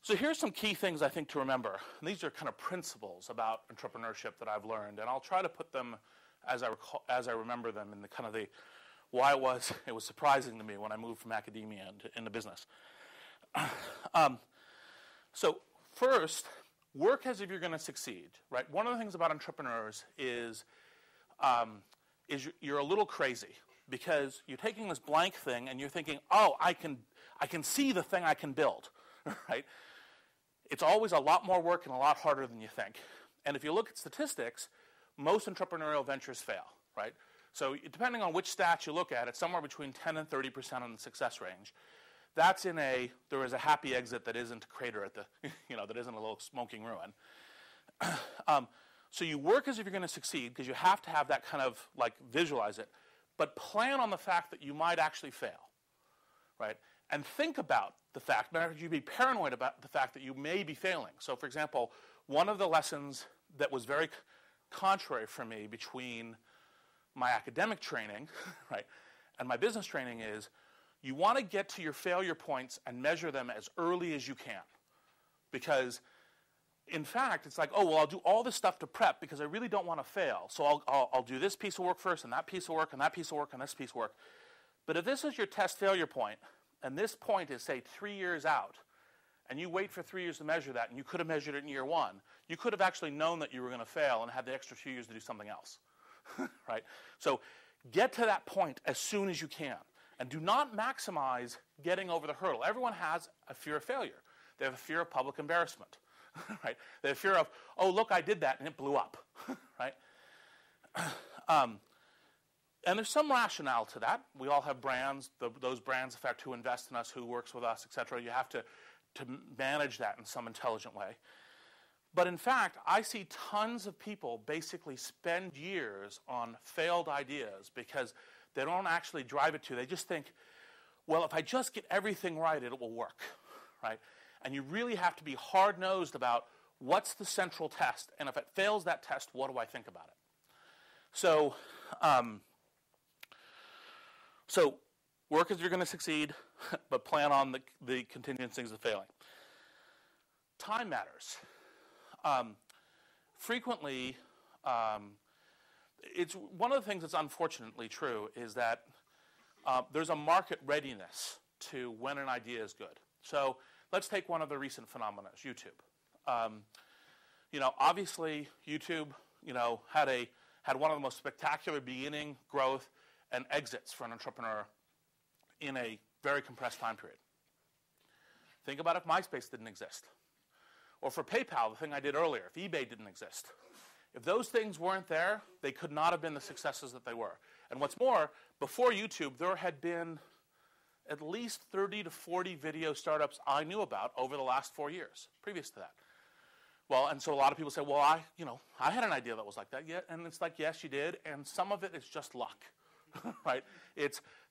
So here's some key things I think to remember. And these are kind of principles about entrepreneurship that I've learned, and I'll try to put them as I remember them in the kind of the why it was surprising to me when I moved from academia into business. So first, work as if you're going to succeed, right? One of the things about entrepreneurs is you're a little crazy because you're taking this blank thing and you're thinking, oh, I can see the thing I can build, right? It's always a lot more work and a lot harder than you think. And if you look at statistics, most entrepreneurial ventures fail, right? So depending on which stats you look at, it's somewhere between 10 and 30% on the success range. That's there is a happy exit that isn't a crater at the, that isn't a little smoking ruin. So you work as if you're going to succeed because you have to have that kind of visualize it, but plan on the fact that you might actually fail, right? And think about the fact, you be paranoid about the fact that you may be failing. So for example, one of the lessons that was very contrary for me between my academic training, right, and my business training is you want to get to your failure points and measure them as early as you can. Because in fact, it's I'll do all this stuff to prep because I really don't want to fail. So I'll do this piece of work first and that piece of work and that piece of work and this piece of work. But if this is your test failure point, and this point is, say, 3 years out, and you wait for 3 years to measure that, and you could have measured it in year one, you could have actually known that you were going to fail and had the extra few years to do something else, right? So get to that point as soon as you can, and do not maximize getting over the hurdle. Everyone has a fear of failure. They have a fear of public embarrassment, right? They have a fear of, oh, look, I did that, and it blew up, right? And there's some rationale to that. We all have brands. Those brands affect who invests in us, who works with us, et cetera. You have to manage that in some intelligent way. But in fact, I see tons of people basically spend years on failed ideas because they don't actually drive it to. They just think, well, if I just get everything right, it will work, right? And you really have to be hard-nosed about what's the central test, and if it fails that test, what do I think about it? So work as you're going to succeed, but plan on the contingencies of failing. Time matters. Frequently, it's one of the things that's unfortunately true is that there's a market readiness to when an idea is good. So let's take one of the recent phenomena, YouTube. Obviously YouTube, had one of the most spectacular beginning, growth, and exits for an entrepreneur in a very compressed time period. Think about if MySpace didn't exist. Or for PayPal, the thing I did earlier, if eBay didn't exist. If those things weren't there, they could not have been the successes that they were. And what's more, before YouTube, there had been at least 30 to 40 video startups I knew about over the last 4 years, previous to that. Well, and so a lot of people say, well, I had an idea that was like that. Yeah, and it's yes, you did, and some of it is just luck. Right?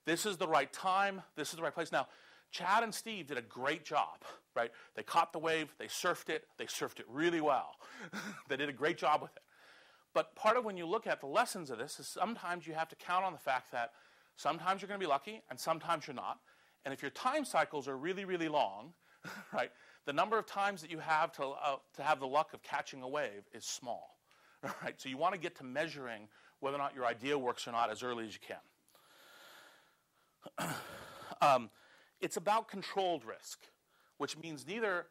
This is the right time, this is the right place. Now, Chad and Steve did a great job, right? They caught the wave, they surfed it really well. They did a great job with it. But part of when you look at the lessons of this is sometimes you have to count on the fact that sometimes you're going to be lucky and sometimes you're not. And if your time cycles are really, really long, right, the number of times that you have to have the luck of catching a wave is small. Right? So you want to get to measuring whether or not your idea works or not as early as you can. It's about controlled risk, which means neither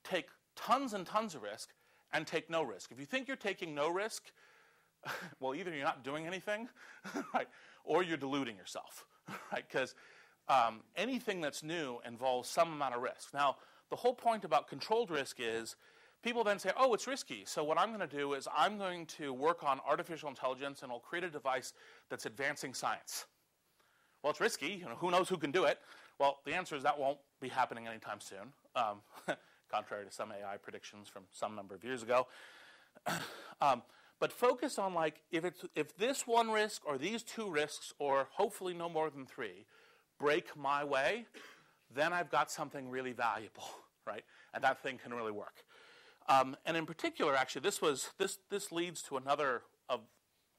take tons and tons of risk and take no risk. If you think you're taking no risk, well, either you're not doing anything, right, or you're deluding yourself, right? Because anything that's new involves some amount of risk. Now, the whole point about controlled risk is people then say, oh, it's risky. So what I'm going to do is I'm going to work on artificial intelligence and I'll create a device that's advancing science. Well, it's risky. Who knows who can do it? Well, the answer is that won't be happening anytime soon, contrary to some AI predictions from some number of years ago. But focus on if this one risk or these two risks, or hopefully no more than three, break my way, then I've got something really valuable, right? And that thing can really work. And in particular, actually, this leads to another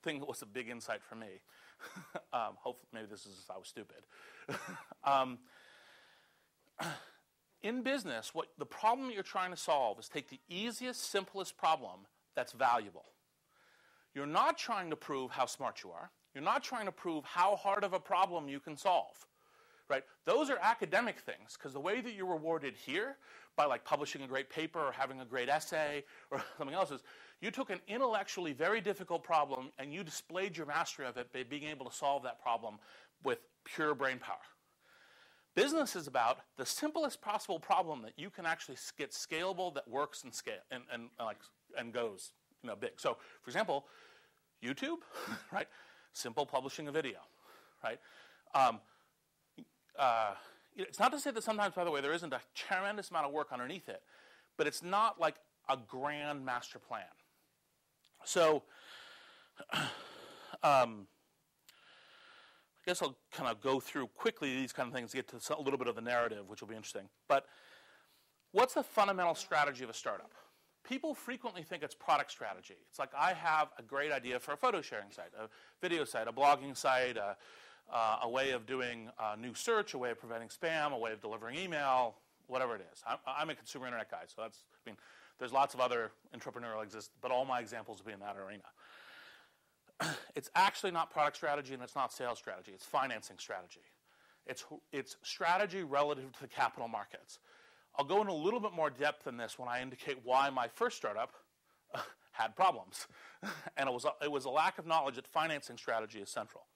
thing that was a big insight for me. Hopefully, maybe this is I was stupid. in business, the problem that you're trying to solve is take the easiest, simplest problem that's valuable. You're not trying to prove how smart you are. You're not trying to prove how hard of a problem you can solve. Right? Those are academic things, because the way that you're rewarded here by like publishing a great paper or having a great essay or something else is you took an intellectually very difficult problem and you displayed your mastery of it by being able to solve that problem with pure brain power. Business is about the simplest possible problem that you can actually get scalable, that works and scale and goes big. So, for example, YouTube, right? Simple publishing a video, right? It's not to say that sometimes, by the way, there isn't a tremendous amount of work underneath it, but it's not like a grand master plan. So, I guess I'll kind of go through quickly these kind of things to get to a little bit of the narrative, which will be interesting. But what's the fundamental strategy of a startup? People frequently think it's product strategy. It's like, I have a great idea for a photo sharing site, a video site, a blogging site, a way of doing new search, a way of preventing spam, a way of delivering email, whatever it is. I'm a consumer internet guy, so there's lots of other entrepreneurial exists, but all my examples will be in that arena. It's actually not product strategy and it's not sales strategy. It's financing strategy. It's strategy relative to the capital markets. I'll go in a little bit more depth than this when I indicate why my first startup had problems. And it was a lack of knowledge that financing strategy is central.